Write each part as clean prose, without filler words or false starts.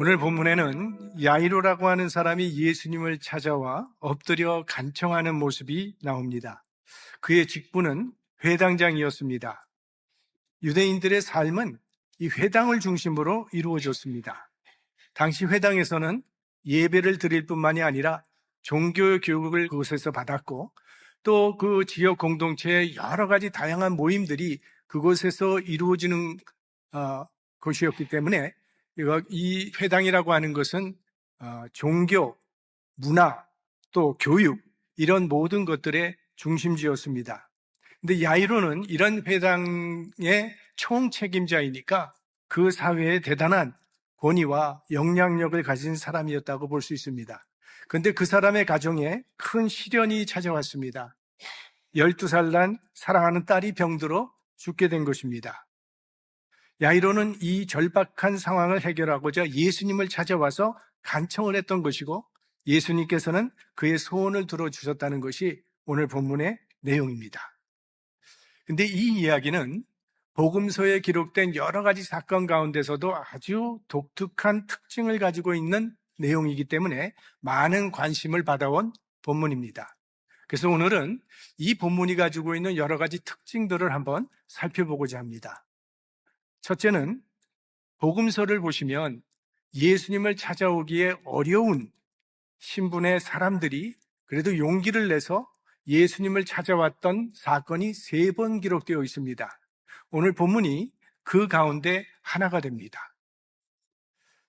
오늘 본문에는 야이로라고 하는 사람이 예수님을 찾아와 엎드려 간청하는 모습이 나옵니다. 그의 직분은 회당장이었습니다. 유대인들의 삶은 이 회당을 중심으로 이루어졌습니다. 당시 회당에서는 예배를 드릴 뿐만이 아니라 종교 교육을 그곳에서 받았고 또 그 지역 공동체의 여러 가지 다양한 모임들이 그곳에서 이루어지는 곳이었기 때문에 이 회당이라고 하는 것은 종교, 문화, 또 교육 이런 모든 것들의 중심지였습니다. 근데 야이로는 이런 회당의 총책임자이니까 그 사회에 대단한 권위와 영향력을 가진 사람이었다고 볼 수 있습니다. 그런데 그 사람의 가정에 큰 시련이 찾아왔습니다. 12살 난 사랑하는 딸이 병들어 죽게 된 것입니다. 야이로는 이 절박한 상황을 해결하고자 예수님을 찾아와서 간청을 했던 것이고 예수님께서는 그의 소원을 들어주셨다는 것이 오늘 본문의 내용입니다. 근데 이 이야기는 복음서에 기록된 여러 가지 사건 가운데서도 아주 독특한 특징을 가지고 있는 내용이기 때문에 많은 관심을 받아온 본문입니다. 그래서 오늘은 이 본문이 가지고 있는 여러 가지 특징들을 한번 살펴보고자 합니다. 첫째는 복음서를 보시면 예수님을 찾아오기에 어려운 신분의 사람들이 그래도 용기를 내서 예수님을 찾아왔던 사건이 3번 기록되어 있습니다. 오늘 본문이 그 가운데 하나가 됩니다.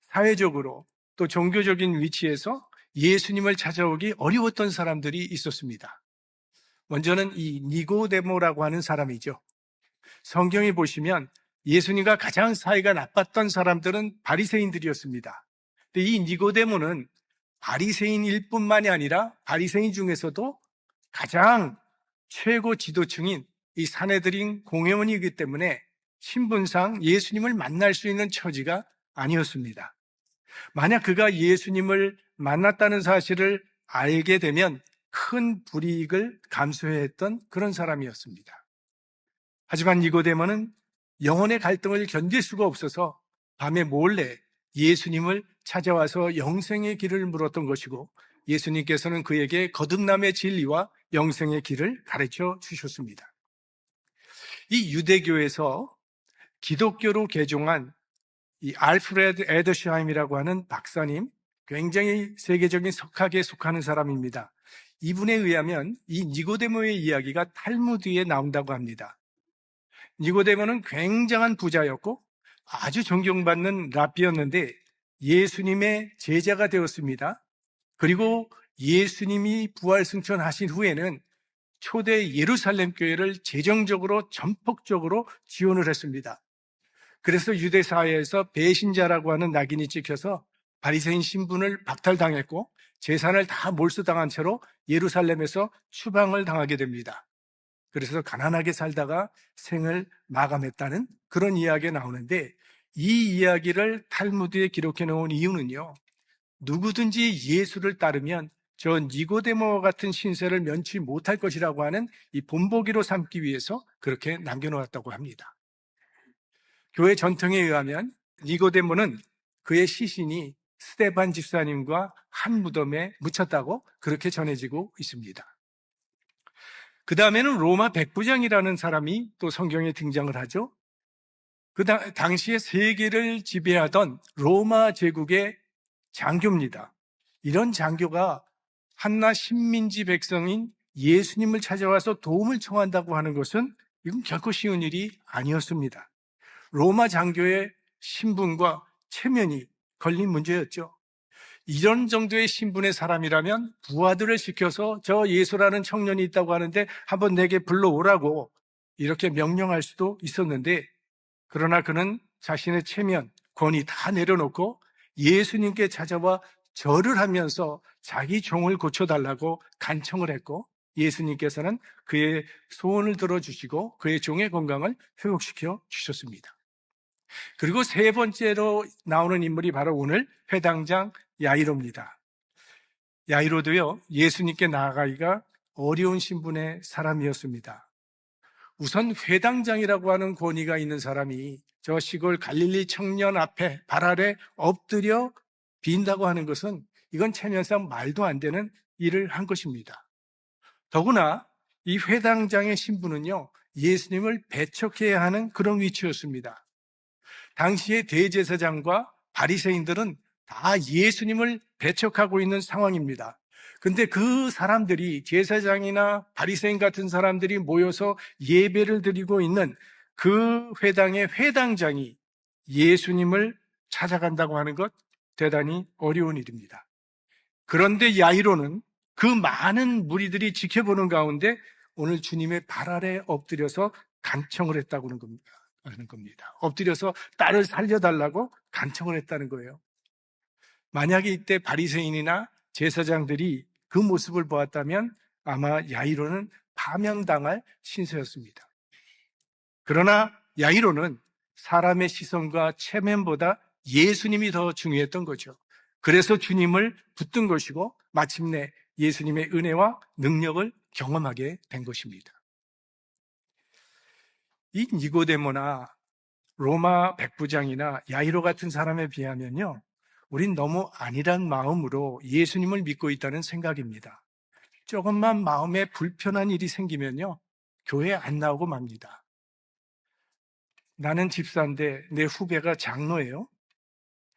사회적으로 또 종교적인 위치에서 예수님을 찾아오기 어려웠던 사람들이 있었습니다. 먼저는 이 니고데모라고 하는 사람이죠. 성경에 보시면 예수님과 가장 사이가 나빴던 사람들은 바리새인들이었습니다. 근데 이 니고데모는 바리새인일 뿐만이 아니라 바리새인 중에서도 가장 최고 지도층인 이 산헤드린 공회원이기 때문에 신분상 예수님을 만날 수 있는 처지가 아니었습니다. 만약 그가 예수님을 만났다는 사실을 알게 되면 큰 불이익을 감수해야 했던 그런 사람이었습니다. 하지만 니고데모는 영혼의 갈등을 견딜 수가 없어서 밤에 몰래 예수님을 찾아와서 영생의 길을 물었던 것이고 예수님께서는 그에게 거듭남의 진리와 영생의 길을 가르쳐 주셨습니다. 이 유대교에서 기독교로 개종한 이 알프레드 에더샤임이라고 하는 박사님, 굉장히 세계적인 석학에 속하는 사람입니다. 이분에 의하면 이 니고데모의 이야기가 탈무드에 나온다고 합니다. 니고데모는 굉장한 부자였고 아주 존경받는 랍비였는데 예수님의 제자가 되었습니다. 그리고 예수님이 부활승천하신 후에는 초대 예루살렘 교회를 재정적으로 전폭적으로 지원을 했습니다. 그래서 유대 사회에서 배신자라고 하는 낙인이 찍혀서 바리새인 신분을 박탈당했고 재산을 다 몰수당한 채로 예루살렘에서 추방을 당하게 됩니다. 그래서 가난하게 살다가 생을 마감했다는 그런 이야기가 나오는데 이 이야기를 탈무드에 기록해 놓은 이유는요, 누구든지 예수를 따르면 저 니고데모와 같은 신세를 면치 못할 것이라고 하는 이 본보기로 삼기 위해서 그렇게 남겨놓았다고 합니다. 교회 전통에 의하면 니고데모는 그의 시신이 스데반 집사님과 한 무덤에 묻혔다고 그렇게 전해지고 있습니다. 그 다음에는 로마 백부장이라는 사람이 또 성경에 등장을 하죠. 당시에 세계를 지배하던 로마 제국의 장교입니다. 이런 장교가 한낱 식민지 백성인 예수님을 찾아와서 도움을 청한다고 하는 것은 이건 결코 쉬운 일이 아니었습니다. 로마 장교의 신분과 체면이 걸린 문제였죠. 이런 정도의 신분의 사람이라면 부하들을 시켜서 저 예수라는 청년이 있다고 하는데 한번 내게 불러오라고 이렇게 명령할 수도 있었는데, 그러나 그는 자신의 체면, 권위 다 내려놓고 예수님께 찾아와 절을 하면서 자기 종을 고쳐달라고 간청을 했고 예수님께서는 그의 소원을 들어주시고 그의 종의 건강을 회복시켜 주셨습니다. 그리고 세 번째로 나오는 인물이 바로 오늘 회당장 야이로입니다. 야이로도요, 예수님께 나아가기가 어려운 신분의 사람이었습니다. 우선 회당장이라고 하는 권위가 있는 사람이 저 시골 갈릴리 청년 앞에 발 아래 엎드려 빈다고 하는 것은 이건 체면상 말도 안 되는 일을 한 것입니다. 더구나 이 회당장의 신분은요, 예수님을 배척해야 하는 그런 위치였습니다. 당시의 대제사장과 바리새인들은 다 예수님을 배척하고 있는 상황입니다. 근데 그 사람들이, 제사장이나 바리새인 같은 사람들이 모여서 예배를 드리고 있는 그 회당의 회당장이 예수님을 찾아간다고 하는 것, 대단히 어려운 일입니다. 그런데 야이로는 그 많은 무리들이 지켜보는 가운데 오늘 주님의 발 아래 엎드려서 간청을 했다고 하는 겁니다. 엎드려서 딸을 살려달라고 간청을 했다는 거예요. 만약에 이때 바리새인이나 제사장들이 그 모습을 보았다면 아마 야이로는 파면당할 신세였습니다. 그러나 야이로는 사람의 시선과 체면보다 예수님이 더 중요했던 거죠. 그래서 주님을 붙든 것이고 마침내 예수님의 은혜와 능력을 경험하게 된 것입니다. 이 니고데모나 로마 백부장이나 야이로 같은 사람에 비하면요, 우린 너무 안일한 마음으로 예수님을 믿고 있다는 생각입니다. 조금만 마음에 불편한 일이 생기면요, 교회 안 나오고 맙니다. 나는 집사인데 내 후배가 장로예요.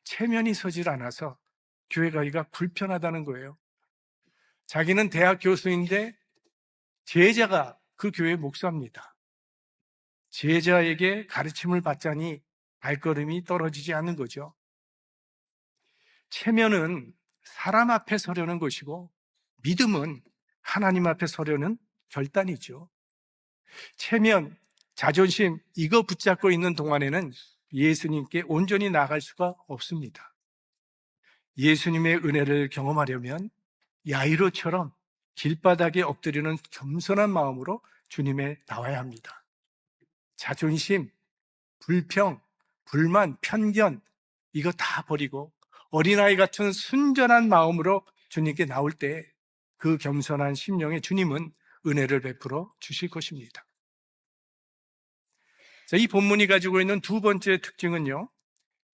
체면이 서질 않아서 교회 가기가 불편하다는 거예요. 자기는 대학 교수인데 제자가 그 교회 목사입니다. 제자에게 가르침을 받자니 발걸음이 떨어지지 않는 거죠. 체면은 사람 앞에 서려는 것이고 믿음은 하나님 앞에 서려는 결단이죠. 체면, 자존심 이거 붙잡고 있는 동안에는 예수님께 온전히 나아갈 수가 없습니다. 예수님의 은혜를 경험하려면 야이로처럼 길바닥에 엎드리는 겸손한 마음으로 주님에 나와야 합니다. 자존심, 불평, 불만, 편견 이거 다 버리고 어린아이 같은 순전한 마음으로 주님께 나올 때 그 겸손한 심령에 주님은 은혜를 베풀어 주실 것입니다. 자, 이 본문이 가지고 있는 두 번째 특징은요,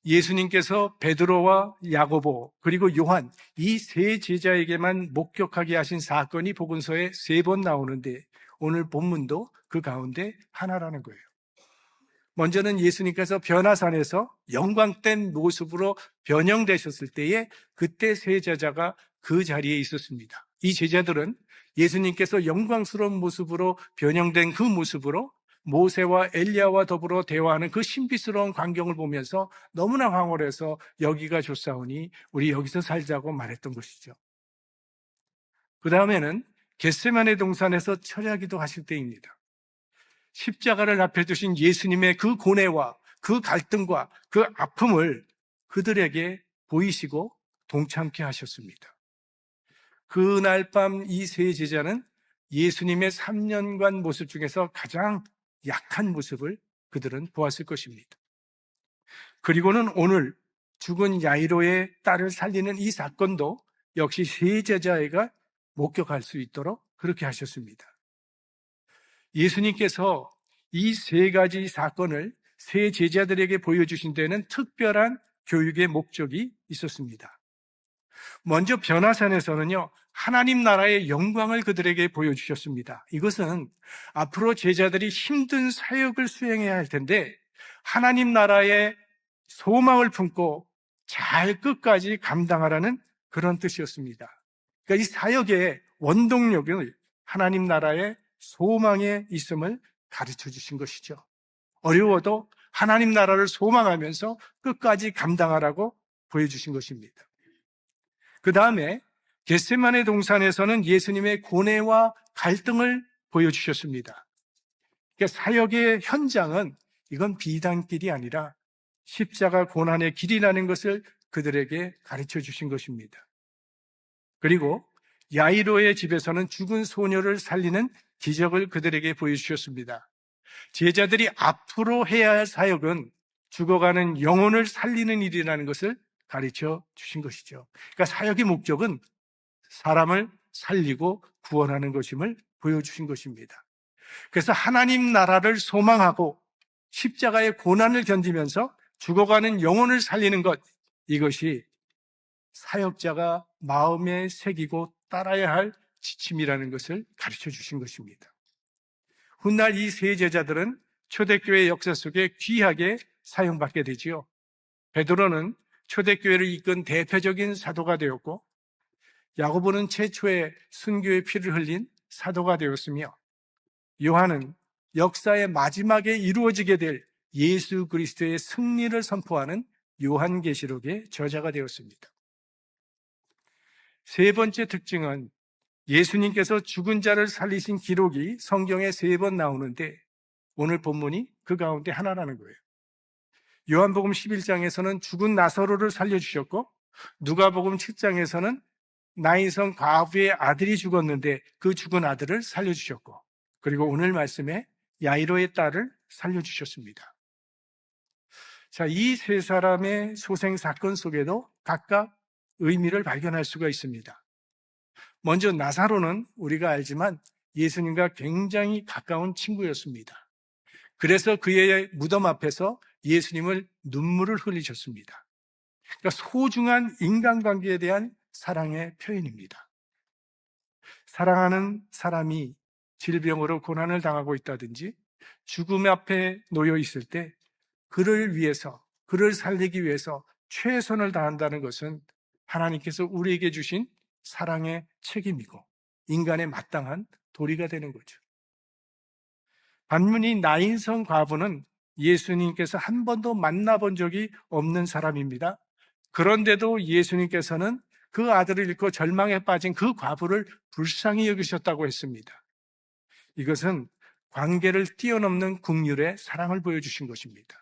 예수님께서 베드로와 야고보 그리고 요한 이 세 제자에게만 목격하게 하신 사건이 복음서에 3번 나오는데 오늘 본문도 그 가운데 하나라는 거예요. 먼저는 예수님께서 변화산에서 영광된 모습으로 변형되셨을 때에 그때 세 제자가 그 자리에 있었습니다. 이 제자들은 예수님께서 영광스러운 모습으로 변형된 그 모습으로 모세와 엘리야와 더불어 대화하는 그 신비스러운 광경을 보면서 너무나 황홀해서 여기가 좋사오니 우리 여기서 살자고 말했던 것이죠. 그 다음에는 겟세마네 동산에서 철야기도 하실 때입니다. 십자가를 앞에 두신 예수님의 그 고뇌와 그 갈등과 그 아픔을 그들에게 보이시고 동참케 하셨습니다. 그날 밤 이 세 제자는 예수님의 3년간 모습 중에서 가장 약한 모습을 그들은 보았을 것입니다. 그리고는 오늘 죽은 야이로의 딸을 살리는 이 사건도 역시 세 제자애가 목격할 수 있도록 그렇게 하셨습니다. 예수님께서 이 3가지 사건을 세 제자들에게 보여주신 데는 특별한 교육의 목적이 있었습니다. 먼저 변화산에서는요, 하나님 나라의 영광을 그들에게 보여주셨습니다. 이것은 앞으로 제자들이 힘든 사역을 수행해야 할 텐데 하나님 나라의 소망을 품고 잘 끝까지 감당하라는 그런 뜻이었습니다. 그러니까 이 사역의 원동력은 하나님 나라의 소망에 있음을 가르쳐 주신 것이죠. 어려워도 하나님 나라를 소망하면서 끝까지 감당하라고 보여주신 것입니다. 그 다음에 겟세마네 동산에서는 예수님의 고뇌와 갈등을 보여주셨습니다. 그러니까 사역의 현장은 이건 비단길이 아니라 십자가 고난의 길이라는 것을 그들에게 가르쳐 주신 것입니다. 그리고 야이로의 집에서는 죽은 소녀를 살리는 기적을 그들에게 보여주셨습니다. 제자들이 앞으로 해야 할 사역은 죽어가는 영혼을 살리는 일이라는 것을 가르쳐 주신 것이죠. 그러니까 사역의 목적은 사람을 살리고 구원하는 것임을 보여주신 것입니다. 그래서 하나님 나라를 소망하고 십자가의 고난을 견디면서 죽어가는 영혼을 살리는 것, 이것이 사역자가 마음에 새기고 따라야 할 지침이라는 것을 가르쳐 주신 것입니다. 훗날 이 세 제자들은 초대교회 역사 속에 귀하게 사용받게 되지요. 베드로는 초대교회를 이끈 대표적인 사도가 되었고, 야고보는 최초의 순교의 피를 흘린 사도가 되었으며, 요한은 역사의 마지막에 이루어지게 될 예수 그리스도의 승리를 선포하는 요한계시록의 저자가 되었습니다. 세 번째 특징은 예수님께서 죽은 자를 살리신 기록이 성경에 3번 나오는데 오늘 본문이 그 가운데 하나라는 거예요. 요한복음 11장에서는 죽은 나사로를 살려주셨고, 누가복음 7장에서는 나인성 과부의 아들이 죽었는데 그 죽은 아들을 살려주셨고, 그리고 오늘 말씀에 야이로의 딸을 살려주셨습니다. 자, 이 세 사람의 소생 사건 속에도 각각 의미를 발견할 수가 있습니다. 먼저 나사로는 우리가 알지만 예수님과 굉장히 가까운 친구였습니다. 그래서 그의 무덤 앞에서 예수님을 눈물을 흘리셨습니다. 그러니까 소중한 인간관계에 대한 사랑의 표현입니다. 사랑하는 사람이 질병으로 고난을 당하고 있다든지 죽음 앞에 놓여 있을 때 그를 위해서, 그를 살리기 위해서 최선을 다한다는 것은 하나님께서 우리에게 주신 사랑의 책임이고 인간의 마땅한 도리가 되는 거죠. 반면에 나인성 과부는 예수님께서 한 번도 만나본 적이 없는 사람입니다. 그런데도 예수님께서는 그 아들을 잃고 절망에 빠진 그 과부를 불쌍히 여기셨다고 했습니다. 이것은 관계를 뛰어넘는 긍휼의 사랑을 보여주신 것입니다.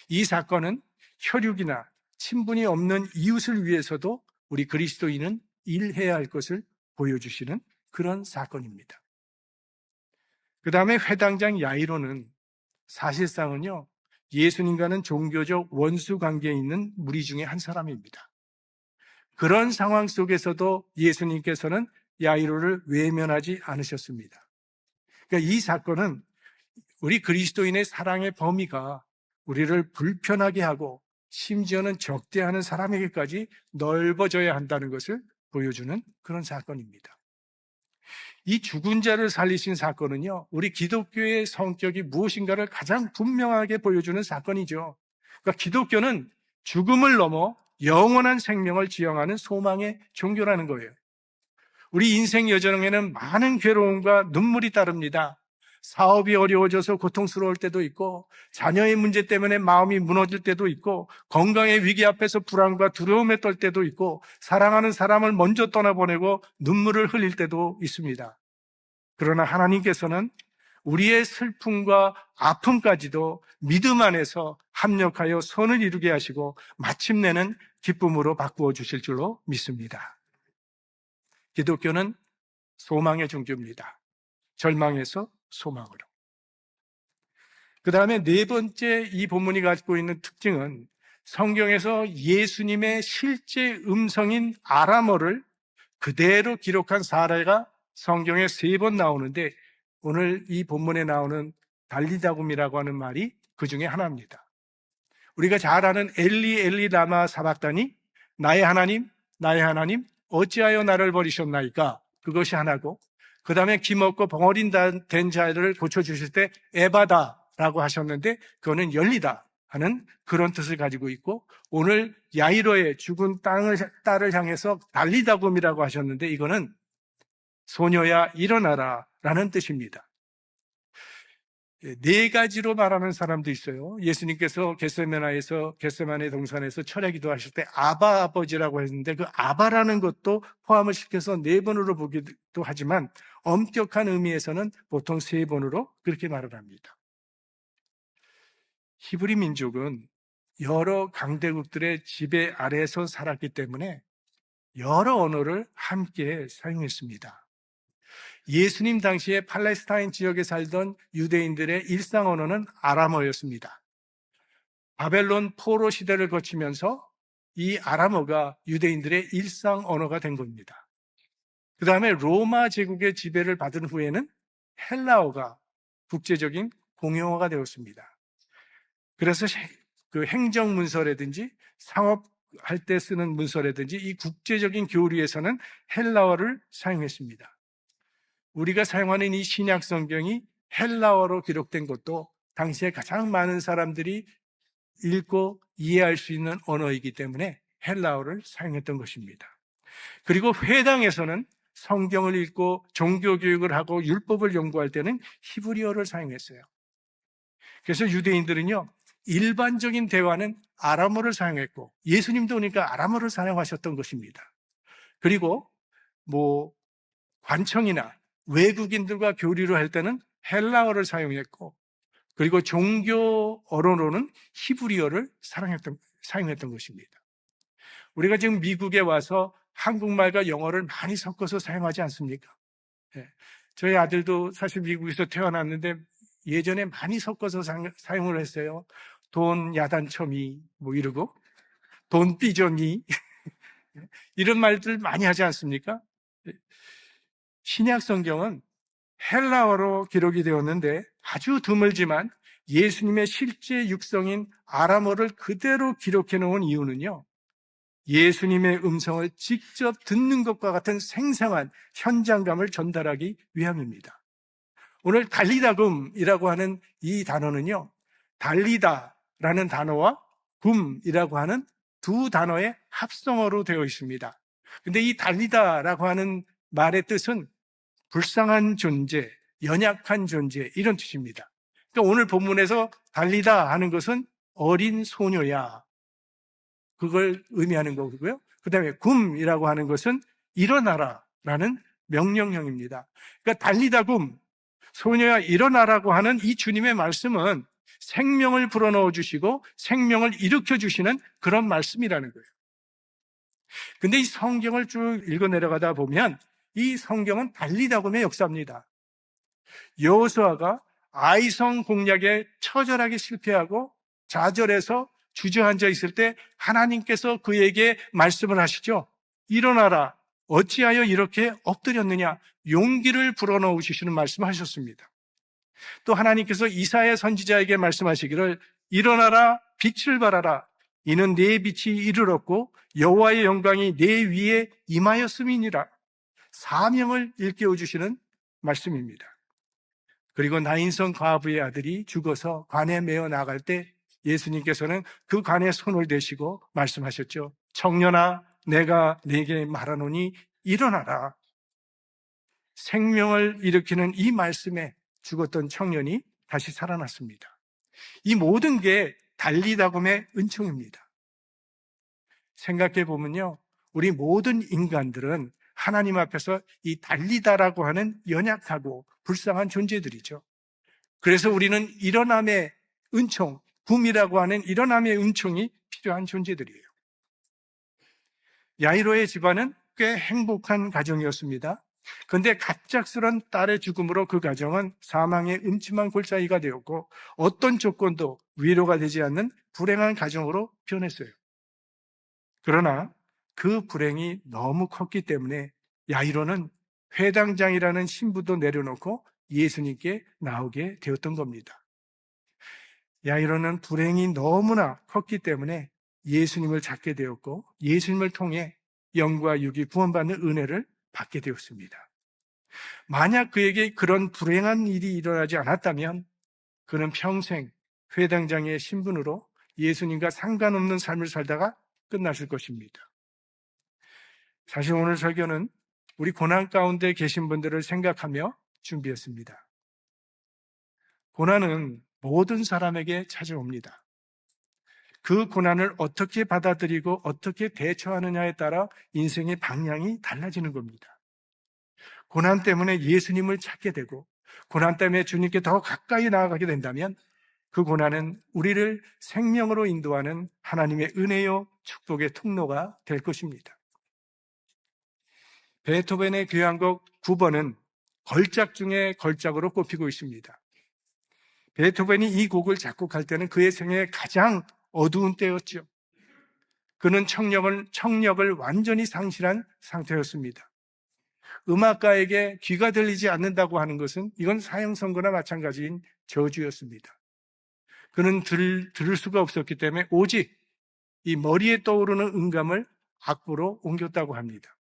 이 사건은 혈육이나 친분이 없는 이웃을 위해서도 우리 그리스도인은 일해야 할 것을 보여주시는 그런 사건입니다. 그 다음에 회당장 야이로는 사실상은요, 예수님과는 종교적 원수 관계에 있는 무리 중에 한 사람입니다. 그런 상황 속에서도 예수님께서는 야이로를 외면하지 않으셨습니다. 그러니까 이 사건은 우리 그리스도인의 사랑의 범위가 우리를 불편하게 하고 심지어는 적대하는 사람에게까지 넓어져야 한다는 것을 보여주는 그런 사건입니다. 이 죽은 자를 살리신 사건은요, 우리 기독교의 성격이 무엇인가를 가장 분명하게 보여주는 사건이죠. 그러니까 기독교는 죽음을 넘어 영원한 생명을 지향하는 소망의 종교라는 거예요. 우리 인생 여정에는 많은 괴로움과 눈물이 따릅니다. 사업이 어려워져서 고통스러울 때도 있고, 자녀의 문제 때문에 마음이 무너질 때도 있고, 건강의 위기 앞에서 불안과 두려움에 떨 때도 있고, 사랑하는 사람을 먼저 떠나보내고 눈물을 흘릴 때도 있습니다. 그러나 하나님께서는 우리의 슬픔과 아픔까지도 믿음 안에서 합력하여 선을 이루게 하시고 마침내는 기쁨으로 바꾸어 주실 줄로 믿습니다. 기독교는 소망의 종교입니다. 절망에서 소망으로. 그 다음에 네 번째 이 본문이 가지고 있는 특징은 성경에서 예수님의 실제 음성인 아람어를 그대로 기록한 사례가 성경에 3번 나오는데 오늘 이 본문에 나오는 달리다굼이라고 하는 말이 그 중에 하나입니다. 우리가 잘 아는 엘리 엘리 라마 사박다니, 나의 하나님 어찌하여 나를 버리셨나이까, 그것이 하나고, 그 다음에 기먹고 벙어린 된 자를 고쳐주실 때 에바다라고 하셨는데 그거는 열리다 하는 그런 뜻을 가지고 있고, 오늘 야이로의 죽은 딸을 향해서 달리다굼이라고 하셨는데 이거는 소녀야 일어나라 라는 뜻입니다. 4가지로 말하는 사람도 있어요. 예수님께서 겟세마네 동산에서 철야 기도하실 때 아바 아버지라고 했는데 그 아바라는 것도 포함을 시켜서 4번으로 보기도 하지만 엄격한 의미에서는 보통 3번으로 그렇게 말을 합니다. 히브리 민족은 여러 강대국들의 지배 아래에서 살았기 때문에 여러 언어를 함께 사용했습니다. 예수님 당시에 팔레스타인 지역에 살던 유대인들의 일상 언어는 아람어였습니다. 바벨론 포로 시대를 거치면서 이 아람어가 유대인들의 일상 언어가 된 겁니다. 그 다음에 로마 제국의 지배를 받은 후에는 헬라어가 국제적인 공용어가 되었습니다. 그래서 그 행정문서라든지 상업 할 때 쓰는 문서라든지 이 국제적인 교류에서는 헬라어를 사용했습니다. 우리가 사용하는 이 신약 성경이 헬라어로 기록된 것도 당시에 가장 많은 사람들이 읽고 이해할 수 있는 언어이기 때문에 헬라어를 사용했던 것입니다. 그리고 회당에서는 성경을 읽고 종교 교육을 하고 율법을 연구할 때는 히브리어를 사용했어요. 그래서 유대인들은요, 일반적인 대화는 아람어를 사용했고 예수님도 오니까 아람어를 사용하셨던 것입니다. 그리고 관청이나 외국인들과 교류를 할 때는 헬라어를 사용했고, 그리고 종교 언어로는 히브리어를 사용했던 것입니다. 우리가 지금 미국에 와서 한국말과 영어를 많이 섞어서 사용하지 않습니까? 네. 저희 아들도 사실 미국에서 태어났는데 예전에 많이 섞어서 사용을 했어요. 돈 야단첨이 이러고 돈 삐져니 이런 말들 많이 하지 않습니까? 신약 성경은 헬라어로 기록이 되었는데 아주 드물지만 예수님의 실제 육성인 아람어를 그대로 기록해 놓은 이유는요, 예수님의 음성을 직접 듣는 것과 같은 생생한 현장감을 전달하기 위함입니다. 오늘 달리다금이라고 하는 이 단어는요, 달리다라는 단어와 굼이라고 하는 두 단어의 합성어로 되어 있습니다. 근데 이 달리다라고 하는 말의 뜻은 불쌍한 존재, 연약한 존재, 이런 뜻입니다. 그러니까 오늘 본문에서 달리다 하는 것은 어린 소녀야, 그걸 의미하는 거고요. 그 다음에 굼이라고 하는 것은 일어나라라는 명령형입니다. 그러니까 달리다 굼, 소녀야 일어나라고 하는 이 주님의 말씀은 생명을 불어넣어 주시고 생명을 일으켜 주시는 그런 말씀이라는 거예요. 근데 이 성경을 쭉 읽어 내려가다 보면 이 성경은 달리다 굼의 역사입니다. 여호수아가 아이성 공략에 처절하게 실패하고 좌절해서 주저앉아 있을 때 하나님께서 그에게 말씀을 하시죠. 일어나라. 어찌하여 이렇게 엎드렸느냐. 용기를 불어넣어 주시는 말씀을 하셨습니다. 또 하나님께서 이사야 선지자에게 말씀하시기를 일어나라 빛을 발하라. 이는 내 빛이 이르렀고 여호와의 영광이 내 위에 임하였음이니라. 사명을 일깨워 주시는 말씀입니다. 그리고 나인성 과부의 아들이 죽어서 관에 메어 나갈 때 예수님께서는 그 관에 손을 대시고 말씀하셨죠. 청년아, 내가 네게 말하노니 일어나라. 생명을 일으키는 이 말씀에 죽었던 청년이 다시 살아났습니다. 이 모든 게 달리다 굼의 은총입니다. 생각해 보면요, 우리 모든 인간들은 하나님 앞에서 이 달리다라고 하는 연약하고 불쌍한 존재들이죠. 그래서 우리는 일어남의 은총, 굼이라고 하는 일어남의 은총이 필요한 존재들이에요. 야이로의 집안은 꽤 행복한 가정이었습니다. 그런데 갑작스런 딸의 죽음으로 그 가정은 사망의 음침한 골짜기가 되었고 어떤 조건도 위로가 되지 않는 불행한 가정으로 변했어요. 그러나 그 불행이 너무 컸기 때문에 야이로는 회당장이라는 신부도 내려놓고 예수님께 나오게 되었던 겁니다. 야이로는 불행이 너무나 컸기 때문에 예수님을 찾게 되었고 예수님을 통해 영과 육이 구원받는 은혜를 받게 되었습니다. 만약 그에게 그런 불행한 일이 일어나지 않았다면 그는 평생 회당장의 신분으로 예수님과 상관없는 삶을 살다가 끝났을 것입니다. 사실 오늘 설교는 우리 고난 가운데 계신 분들을 생각하며 준비했습니다. 고난은 모든 사람에게 찾아옵니다. 그 고난을 어떻게 받아들이고 어떻게 대처하느냐에 따라 인생의 방향이 달라지는 겁니다. 고난 때문에 예수님을 찾게 되고 고난 때문에 주님께 더 가까이 나아가게 된다면 그 고난은 우리를 생명으로 인도하는 하나님의 은혜요 축복의 통로가 될 것입니다. 베토벤의 교향곡 9번은 걸작 중에 걸작으로 꼽히고 있습니다. 베토벤이 이 곡을 작곡할 때는 그의 생애의 가장 어두운 때였죠. 그는 청력을 완전히 상실한 상태였습니다. 음악가에게 귀가 들리지 않는다고 하는 것은 이건 사형선고나 마찬가지인 저주였습니다. 그는 들을 수가 없었기 때문에 오직 이 머리에 떠오르는 음감을 악보로 옮겼다고 합니다.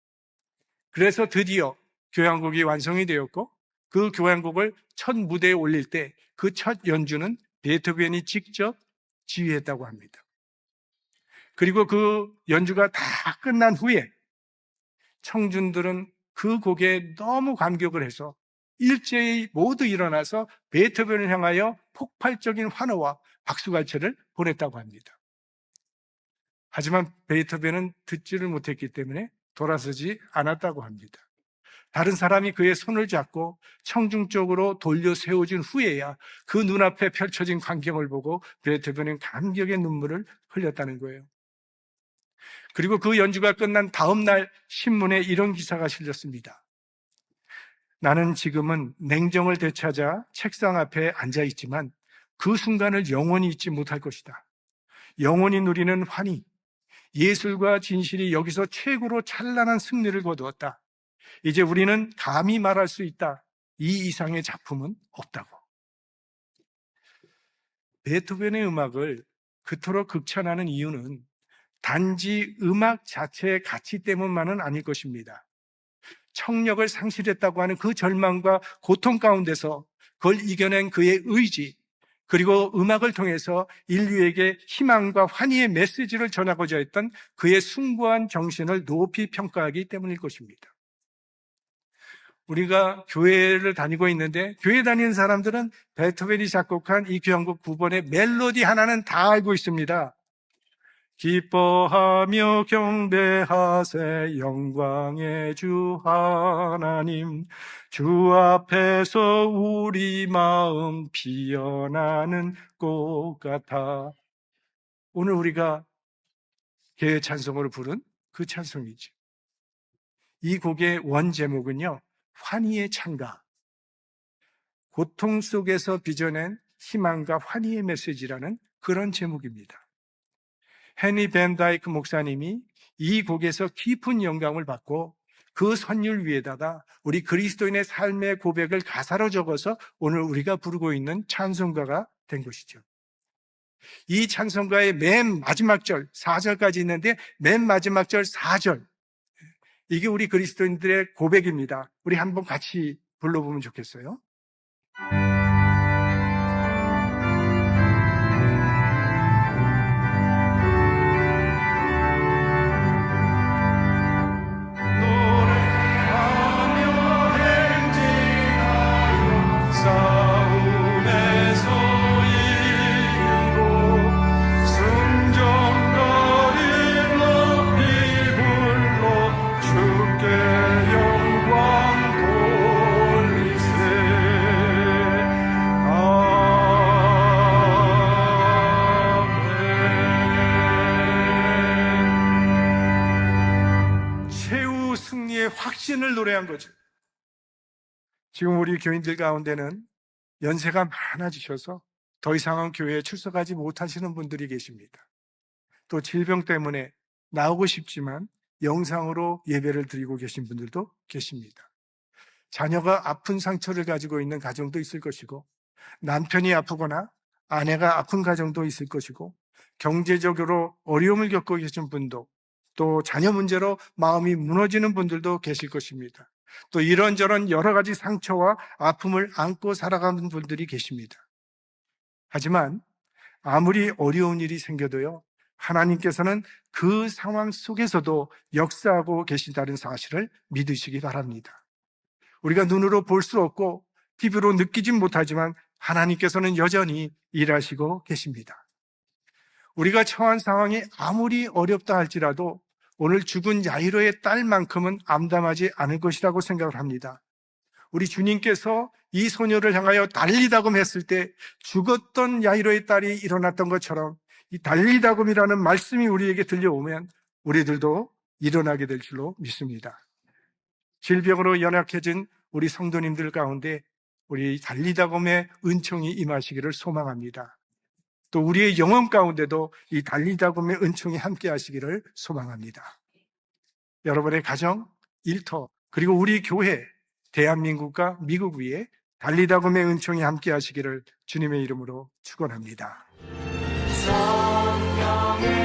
그래서 드디어 교향곡이 완성이 되었고 그 교향곡을 첫 무대에 올릴 때 그 첫 연주는 베토벤이 직접 지휘했다고 합니다. 그리고 그 연주가 다 끝난 후에 청중들은 그 곡에 너무 감격을 해서 일제히 모두 일어나서 베토벤을 향하여 폭발적인 환호와 박수갈채를 보냈다고 합니다. 하지만 베토벤은 듣지를 못했기 때문에 돌아서지 않았다고 합니다. 다른 사람이 그의 손을 잡고 청중 쪽으로 돌려 세워준 후에야 그 눈앞에 펼쳐진 광경을 보고 베토벤은 감격의 눈물을 흘렸다는 거예요. 그리고 그 연주가 끝난 다음 날 신문에 이런 기사가 실렸습니다. 나는 지금은 냉정을 되찾아 책상 앞에 앉아 있지만 그 순간을 영원히 잊지 못할 것이다. 영원히 누리는 환희, 예술과 진실이 여기서 최고로 찬란한 승리를 거두었다. 이제 우리는 감히 말할 수 있다. 이 이상의 작품은 없다고. 베토벤의 음악을 그토록 극찬하는 이유는 단지 음악 자체의 가치 때문만은 아닐 것입니다. 청력을 상실했다고 하는 그 절망과 고통 가운데서 그걸 이겨낸 그의 의지, 그리고 음악을 통해서 인류에게 희망과 환희의 메시지를 전하고자 했던 그의 숭고한 정신을 높이 평가하기 때문일 것입니다. 우리가 교회를 다니고 있는데 교회 다니는 사람들은 베토벤이 작곡한 이 교향곡 9번의 멜로디 하나는 다 알고 있습니다. 기뻐하며 경배하세 영광의 주 하나님, 주 앞에서 우리 마음 피어나는 꽃 같아. 오늘 우리가 개의 찬송으로 부른 그 찬송이죠. 이 곡의 원 제목은요, 환희의 창가, 고통 속에서 빚어낸 희망과 환희의 메시지라는 그런 제목입니다. 헨리 벤 다이크 목사님이 이 곡에서 깊은 영감을 받고 그 선율 위에다가 우리 그리스도인의 삶의 고백을 가사로 적어서 오늘 우리가 부르고 있는 찬송가가 된 것이죠. 이 찬송가의 맨 마지막 절 4절까지 있는데 맨 마지막 절 4절, 이게 우리 그리스도인들의 고백입니다. 우리 한번 같이 불러보면 좋겠어요. 확신을 노래한 거죠. 지금 우리 교인들 가운데는 연세가 많아지셔서 더 이상은 교회에 출석하지 못하시는 분들이 계십니다. 또 질병 때문에 나오고 싶지만 영상으로 예배를 드리고 계신 분들도 계십니다. 자녀가 아픈 상처를 가지고 있는 가정도 있을 것이고, 남편이 아프거나 아내가 아픈 가정도 있을 것이고, 경제적으로 어려움을 겪고 계신 분도, 또 자녀 문제로 마음이 무너지는 분들도 계실 것입니다. 또 이런저런 여러 가지 상처와 아픔을 안고 살아가는 분들이 계십니다. 하지만 아무리 어려운 일이 생겨도요, 하나님께서는 그 상황 속에서도 역사하고 계신다는 사실을 믿으시기 바랍니다. 우리가 눈으로 볼 수 없고 TV로 느끼진 못하지만 하나님께서는 여전히 일하시고 계십니다. 우리가 처한 상황이 아무리 어렵다 할지라도 오늘 죽은 야이로의 딸만큼은 암담하지 않을 것이라고 생각을 합니다. 우리 주님께서 이 소녀를 향하여 달리다금 했을 때 죽었던 야이로의 딸이 일어났던 것처럼 이 달리다금이라는 말씀이 우리에게 들려오면 우리들도 일어나게 될 줄로 믿습니다. 질병으로 연약해진 우리 성도님들 가운데 우리 달리다금의 은총이 임하시기를 소망합니다. 또 우리의 영혼 가운데도 이 달리다금의 은총이 함께 하시기를 소망합니다. 여러분의 가정, 일터, 그리고 우리 교회, 대한민국과 미국 위에 달리다금의 은총이 함께 하시기를 주님의 이름으로 축원합니다. 성령의